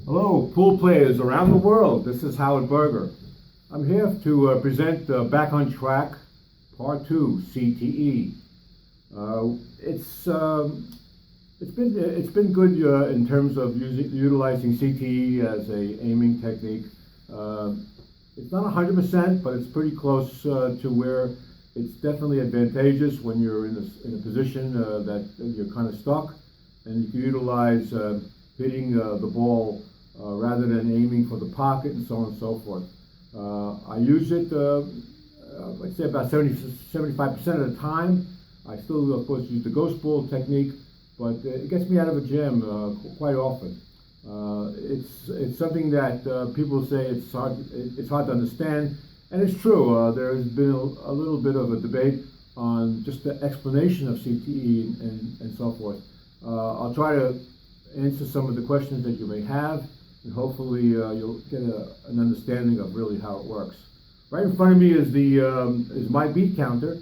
Hello, pool players around the world. This is Howard Berger. I'm here to present Back on Track, Part 2, CTE. It's been good in terms of utilizing CTE as a aiming technique. It's not 100%, but it's pretty close to where it's definitely advantageous when you're in a position that you're kind of stuck, and you can utilize hitting the ball rather than aiming for the pocket and so on and so forth. I use it, I'd say about 75% of the time. I still, of course, use the ghost ball technique, but it gets me out of a jam quite often. It's something that people say it's hard to understand, and it's true. There has been a little bit of a debate on just the explanation of CTE and so forth. I'll try to answer some of the questions that you may have, and hopefully you'll get an understanding of really how it works. Right in front of me is my beat counter.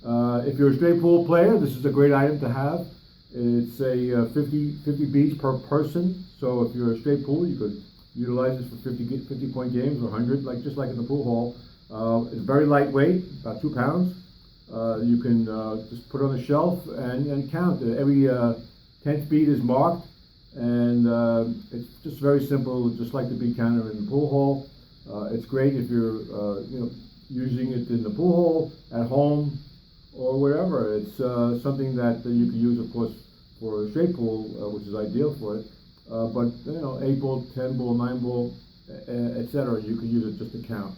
If you're a straight pool player, this is a great item to have. It's a 50 beats per person. So if you're a straight pool, you could utilize this for 50 point games or 100, just like in the pool hall. It's very lightweight, about 2 pounds. You can just put it on the shelf and count. Every 10th beat is marked, and it's just very simple, just like the beat counter in the pool hall. It's great if you're using it in the pool hall, at home, or wherever. It's something that you can use, of course, for a straight pool, which is ideal for it. But 8 ball, 10 ball, 9 ball, etc. You can use it just to count,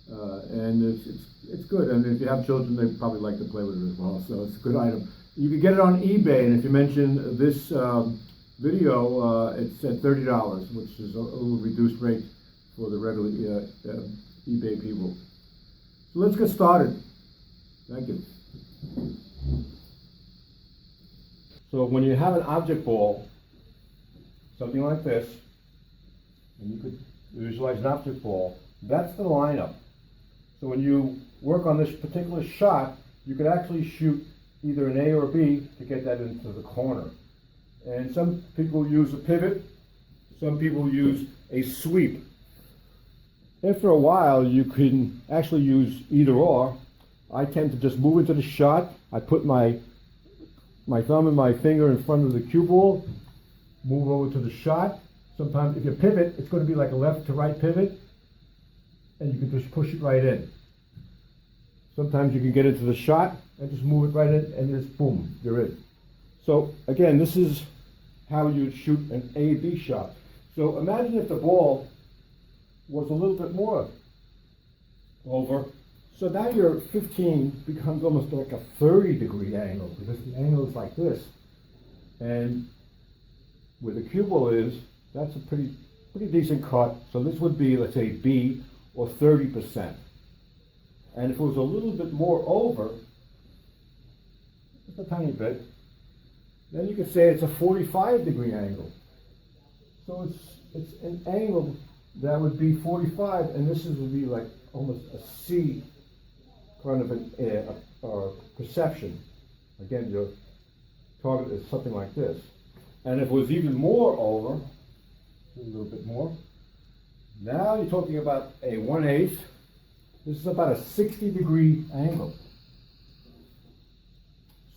and it's good. And if you have children, they probably like to play with it as well. So it's a good item. You can get it on eBay, and if you mention this video, it's at $30, which is a little reduced rate for the regular eBay people. So let's get started. Thank you. So when you have an object ball, something like this, and you could visualize an object ball, that's the lineup. So when you work on this particular shot, you could actually shoot either an A or a B to get that into the corner. And some people use a pivot, some people use a sweep. After a while, you can actually use either or. I tend to just move into the shot. I put my thumb and my finger in front of the cue ball, move over to the shot. Sometimes if you pivot, it's going to be like a left to right pivot, and you can just push it right in. Sometimes you can get into the shot and just move it right in, and just boom, you're in. So again, this is how you shoot an A-B shot. So imagine if the ball was a little bit more over. So now your 15 becomes almost like a 30-degree angle, because the angle is like this. And where the cue ball is, that's a pretty decent cut. So this would be, let's say, B, or 30%. And if it was a little bit more over, just a tiny bit, then you could say it's a 45-degree angle. So it's an angle that would be 45, and this would be like almost a C kind of a perception. Again, your target is something like this. And if it was even more over, a little bit more, now you're talking about a 1/8. This is about a 60-degree angle.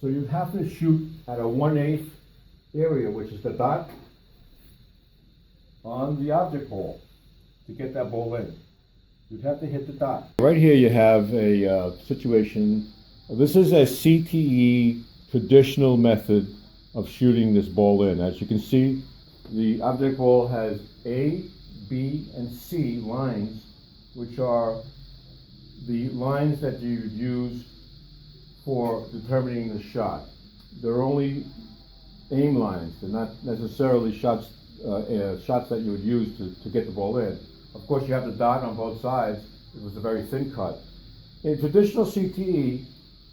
So you have to shoot at a 1/8 area, which is the dot on the object ball, to get that ball in. You'd have to hit the dot. Right here you have a situation. This is a CTE traditional method of shooting this ball in. As you can see, the object ball has A, B, and C lines, which are the lines that you use for determining the shot. They're only aim lines. They're not necessarily shots that you would use to get the ball in. Of course, you have the dot on both sides. It was a very thin cut. In traditional CTE,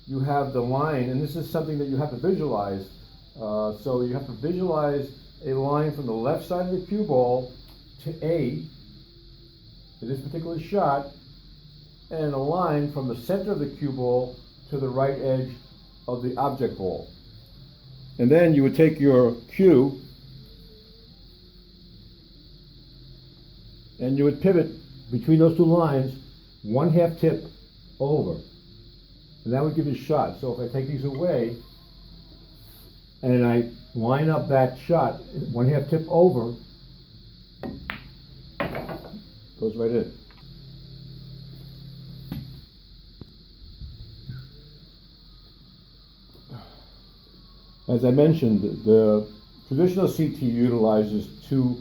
you have the line, and this is something that you have to visualize. So you have to visualize a line from the left side of the cue ball to A, for this particular shot, and a line from the center of the cue ball to the right edge of the object ball. And then you would take your cue and you would pivot between those two lines 1/2 tip over, and that would give you a shot. So if I take these away and I line up that shot 1/2 tip over, goes right in. As I mentioned, the traditional CTE utilizes two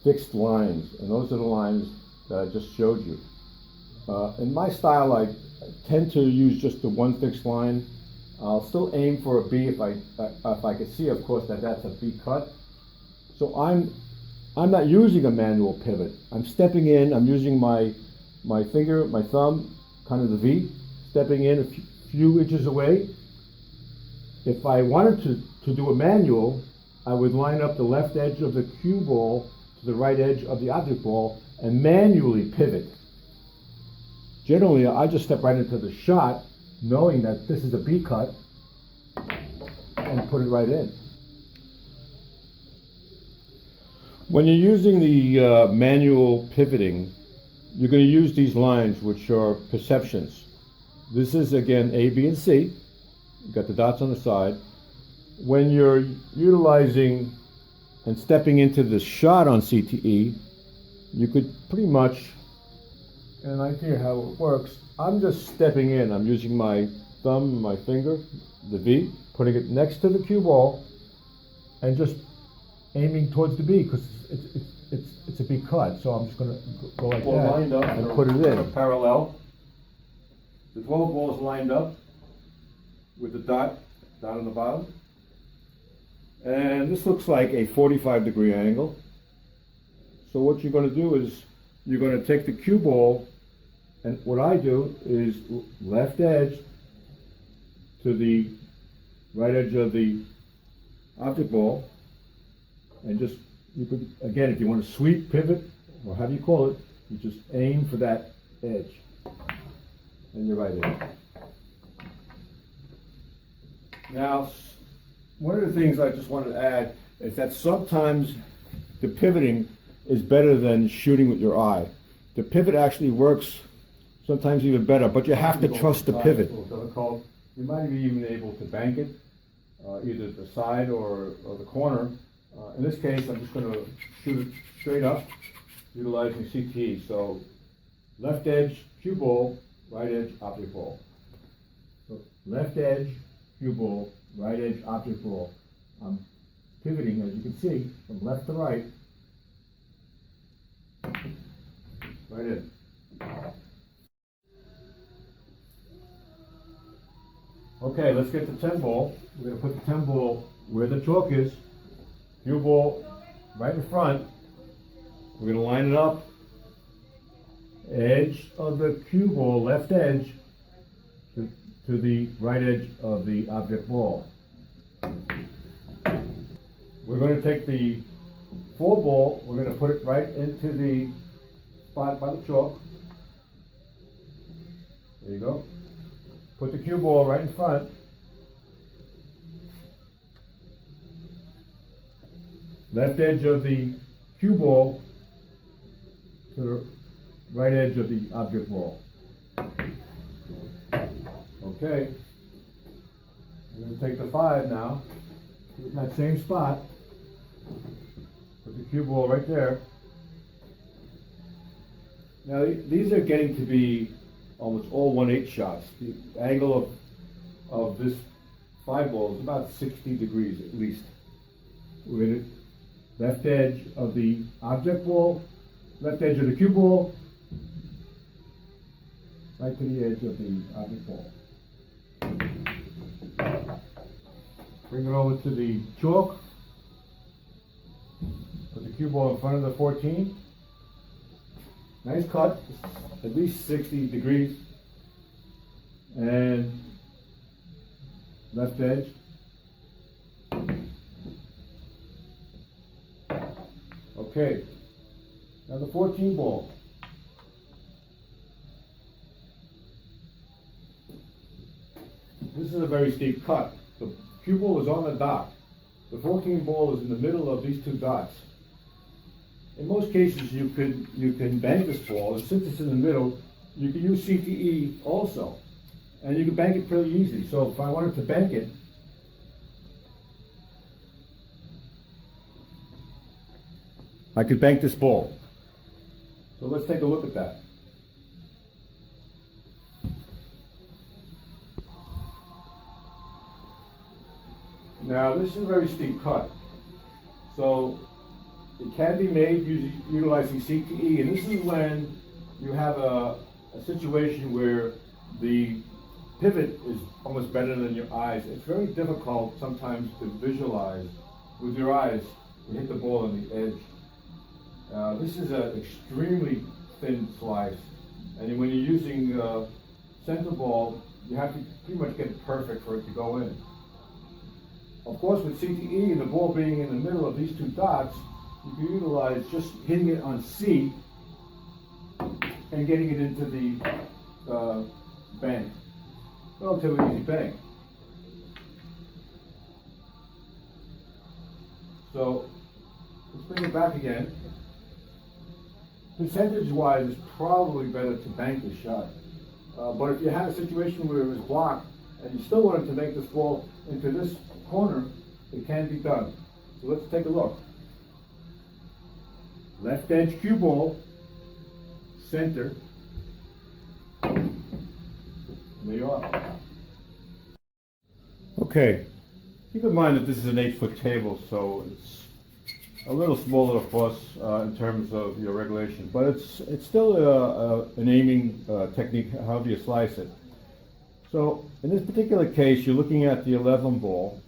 fixed lines, and those are the lines that I just showed you. In my style, I tend to use just the one fixed line. I'll still aim for a B if I can see, of course, that that's a B cut. So I'm not using a manual pivot. I'm stepping in. I'm using my finger, my thumb, kind of the V, stepping in a few inches away. If I wanted to do a manual, I would line up the left edge of the cue ball to the right edge of the object ball and manually pivot. Generally, I just step right into the shot, knowing that this is a B cut, and put it right in. When you're using the manual pivoting, you're going to use these lines, which are perceptions. This is, again, A, B, and C. You've got the dots on the side. When you're utilizing and stepping into the shot on CTE, you could pretty much, get an idea how it works. I'm just stepping in. I'm using my thumb, my finger, the V, putting it next to the cue ball, and just aiming towards the B, because it's a B cut. So I'm just going to go like that lined up and put it in. Parallel. The 12 ball is lined up with the dot on the bottom. And this looks like a 45-degree angle. So what you're going to do is you're going to take the cue ball, and what I do is left edge to the right edge of the object ball, and just, you could, again, if you want to sweep, pivot, or however you call it, you just aim for that edge, and you're right in. Now, one of the things I just wanted to add is that sometimes the pivoting is better than shooting with your eye. The pivot actually works sometimes even better, but you have to trust the pivot. You might be even able to bank it, either the side or the corner. In this case, I'm just going to shoot it straight up, utilizing CTE. So left edge, cue ball, right edge, object ball. So left edge, cue ball, right edge, object ball. I'm pivoting, as you can see, from left to right. Right in. Okay, let's get the 10 ball. We're going to put the 10 ball where the chalk is. Cue ball right in front. We're going to line it up. Edge of the cue ball, left edge, to the right edge of the object ball. We're going to take the 4 ball, we're going to put it right into the spot by the chalk. There you go. Put the cue ball right in front. Left edge of the cue ball to the right edge of the object ball. Okay. We're going to take the 5 now. Put it in that same spot. Put the cue ball right there. Now these are getting to be almost all 1/8 shots. The angle of this 5 ball is about 60 degrees at least. We're going to left edge of the object ball, left edge of the cue ball, right to the edge of the object ball. Bring it over to the chalk. Put the cue ball in front of the 14. Nice cut, at least 60 degrees. And left edge. Okay, now the 14 ball. This is a very steep cut. The cue ball is on the dot. The 14 ball is in the middle of these 2 dots. in most cases you can bank this ball, and since it's in the middle, you can use CTE also. And you can bank it pretty easy. So if I wanted to bank it, I could bank this ball. So let's take a look at that. Now this is a very steep cut. So it can be made utilizing CTE, and this is when you have a situation where the pivot is almost better than your eyes. It's very difficult sometimes to visualize with your eyes. You hit the ball on the edge. This is an extremely thin slice, and when you're using center ball, you have to pretty much get it perfect for it to go in. Of course, with CTE, the ball being in the middle of these two dots, you can utilize just hitting it on C and getting it into the bank. Relatively easy bank. So let's bring it back again. Percentage-wise, it's probably better to bank the shot. But if you had a situation where it was blocked and you still wanted to make this ball into this corner, it can be done. So let's take a look. Left edge cue ball, center. There you are. Okay, keep in mind that this is an 8-foot table, so it's a little smaller, of course, in terms of your regulation, but it's still an aiming technique, however you slice it. So in this particular case, you're looking at the 11 ball,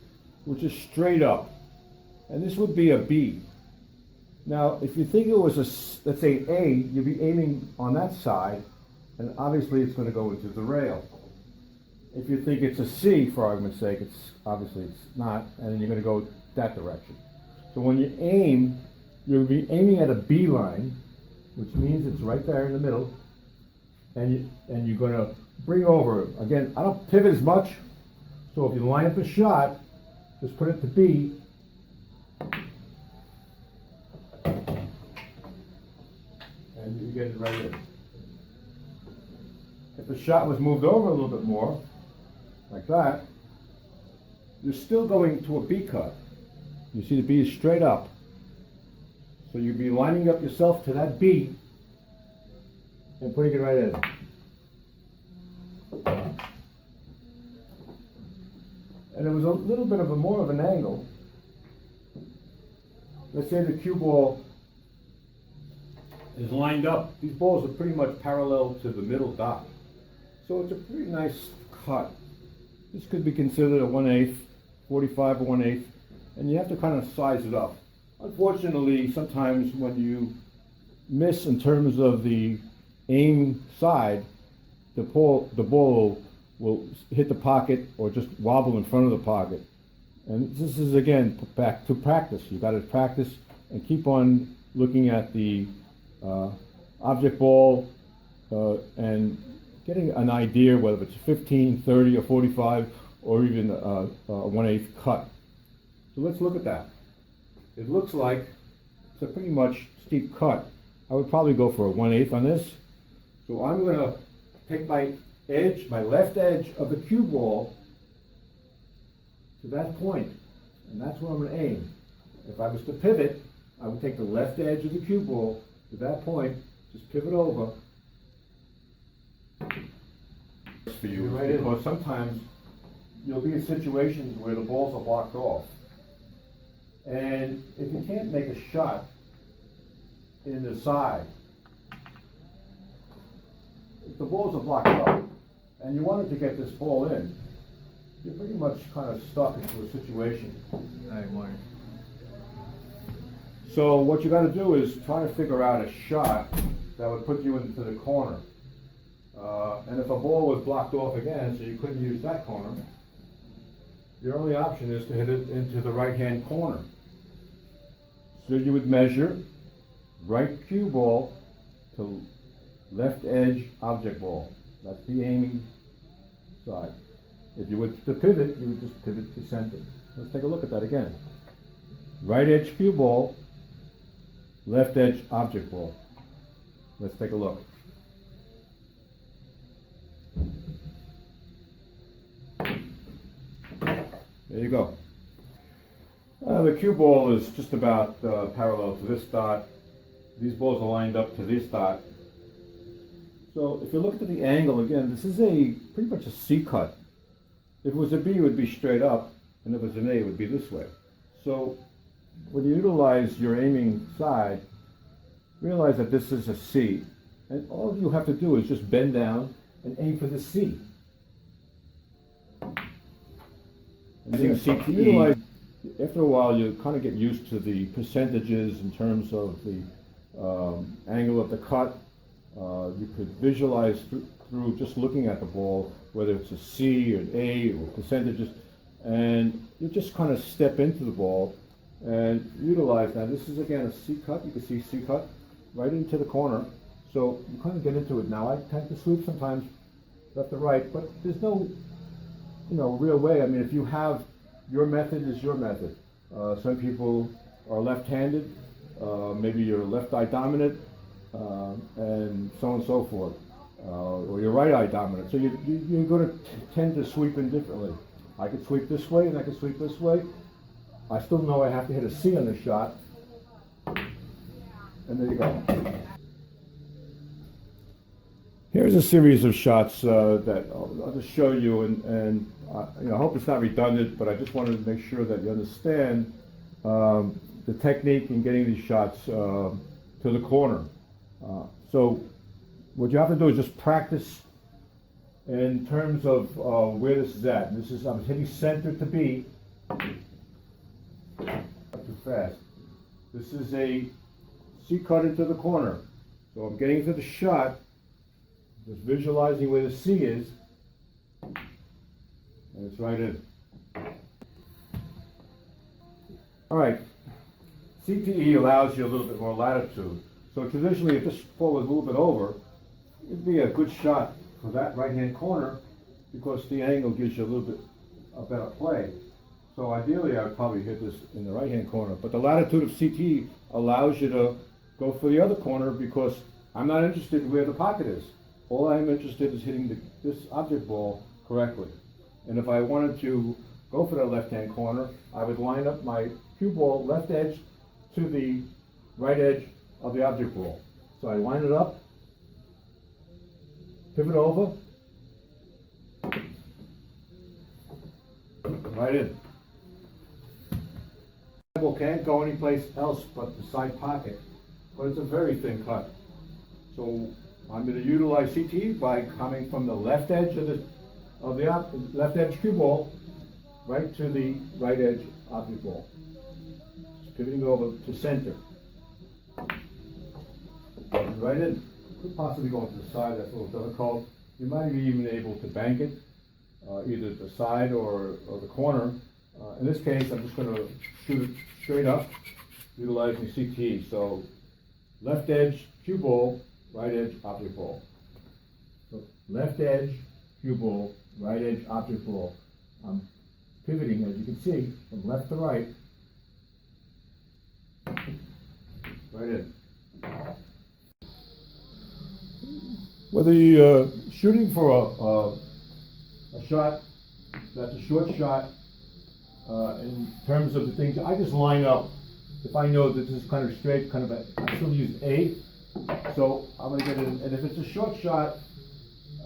which is straight up, and this would be a B. Now, if you think it was a, let's say A, you'd be aiming on that side, and obviously it's going to go into the rail. If you think it's a C, for argument's sake, it's obviously it's not, and then you're going to go that direction. So when you aim, you'll be aiming at a B line, which means it's right there in the middle, and you're going to bring over. Again, I don't pivot as much, so if you line up a shot, just put it to B, and you get it right in. If the shot was moved over a little bit more, like that, you're still going to a B cut. You see the B is straight up. So you'd be lining up yourself to that B and putting it right in. And it was a little bit of a more of an angle. Let's say the cue ball is lined up. These balls are pretty much parallel to the middle dot. So it's a pretty nice cut. This could be considered a 1/8, 45 or 1/8, and you have to kind of size it up. Unfortunately, sometimes when you miss in terms of the aim side, the ball will hit the pocket or just wobble in front of the pocket. And this is, again, back to practice. You've got to practice and keep on looking at the object ball and getting an idea whether it's 15, 30, or 45, or even a 1/8 cut. So let's look at that. It looks like it's a pretty much steep cut. I would probably go for a 1/8 on this. So I'm going to take my edge, my left edge of the cue ball to that point, and that's where I'm going to aim. If I was to pivot, I would take the left edge of the cue ball to that point, just pivot over. For you, right? Because sometimes you'll be in situations where the balls are blocked off, and if you can't make a shot in the side, if the balls are blocked up, and you wanted to get this ball in, you're pretty much kind of stuck into a situation. So what you got to do is try to figure out a shot that would put you into the corner. And if a ball was blocked off again, so you couldn't use that corner, your only option is to hit it into the right-hand corner. So you would measure right cue ball to left edge object ball. That's the aiming side. If you were to pivot, you would just pivot to center. Let's take a look at that again. Right edge cue ball left edge object ball. Let's take a look. There you go. The cue ball is just about parallel to this dot. These balls are lined up to this dot. So if you look at the angle again, this is pretty much a C cut. If it was a B, it would be straight up, and if it was an A, it would be this way. So when you utilize your aiming side, realize that this is a C, and all you have to do is just bend down and aim for the C. And then CTE, after a while, you kind of get used to the percentages in terms of the angle of the cut. You could visualize through just looking at the ball, whether it's a C or an A or percentages, and you just kind of step into the ball and utilize. Now this is again a C cut. You can see C cut right into the corner. So you kind of get into it. Now I tend to sweep sometimes left to right, but there's no, real way. I mean, if you have your method is your method. Some people are left-handed. Maybe you're left eye dominant, and so on and so forth. Or you're right eye dominant. So you're going to tend to sweep in differently. I could sweep this way and I could sweep this way. I still know I have to hit a C on the shot. And there you go. Here's a series of shots that I'll just show you, and I hope it's not redundant, but I just wanted to make sure that you understand the technique in getting these shots to the corner. So what you have to do is just practice in terms of where this is at. This is, I'm hitting center to B. Not too fast. This is a C cut into the corner. So I'm getting into the shot, just visualizing where the C is, and it's right in. All right, CTE allows you a little bit more latitude. So traditionally, if this ball was a little bit over, it'd be a good shot for that right-hand corner because the angle gives you a little bit a better play. So ideally, I'd probably hit this in the right-hand corner. But the latitude of CTE allows you to go for the other corner because I'm not interested in where the pocket is. All I'm interested is hitting this object ball correctly. And if I wanted to go for that left-hand corner, I would line up my cue ball left edge to the right edge of the object ball. So I line it up, pivot over, right in. The ball can't go anyplace else but the side pocket, but it's a very thin cut. So I'm going to utilize CTE by coming from the left edge of the left edge cue ball right to the right edge object ball. Just pivoting over to center. Right in. Could possibly go to the side, that's a little difficult. You might be even able to bank it, either the side or the corner. In this case, I'm just going to shoot it straight up, utilizing CTE. So left edge cue ball, right edge object ball. So left edge cue ball, right edge object ball. I'm pivoting, as you can see, from left to right. Right in. Whether you're shooting for a shot that's a short shot, in terms of the things, I just line up. If I know that this is kind of straight, I still use A. So I'm going to get in, and if it's a short shot,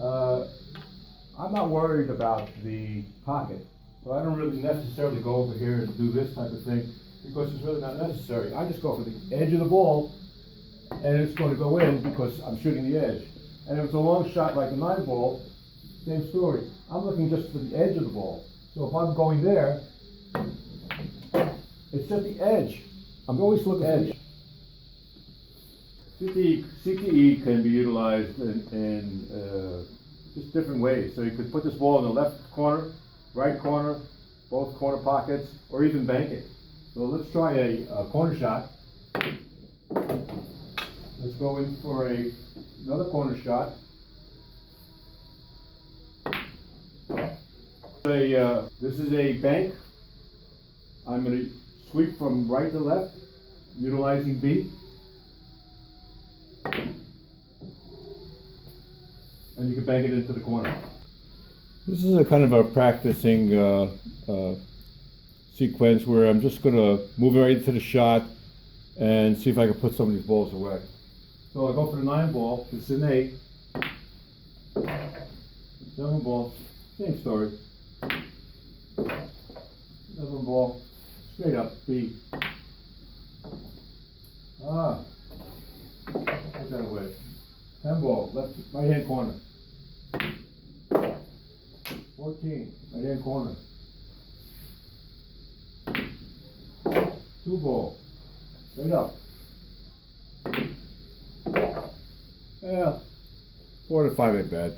I'm not worried about the pocket. So I don't really necessarily go over here and do this type of thing because it's really not necessary. I just go for the edge of the ball, and it's going to go in because I'm shooting the edge. And if it's a long shot like a 9-ball, same story. I'm looking just for the edge of the ball. So if I'm going there, it's just the edge. I'm always looking at the edge. CTE can be utilized in just different ways. So you could put this ball in the left corner, right corner, both corner pockets, or even bank it. So let's try a corner shot. Let's go in for another corner shot. This is a bank. I'm going to sweep from right to left, utilizing B. and you can bang it into the corner. This is a kind of a practicing sequence where I'm just going to move right into the shot and see if I can put some of these balls away. So I go for the 9 ball, it's an 8. 7 ball, same story. 7 ball, straight up, B. Put that away. 10 ball, right hand corner. 14, right hand corner. 2 ball, straight up. Yeah, 4 to 5 ain't bad.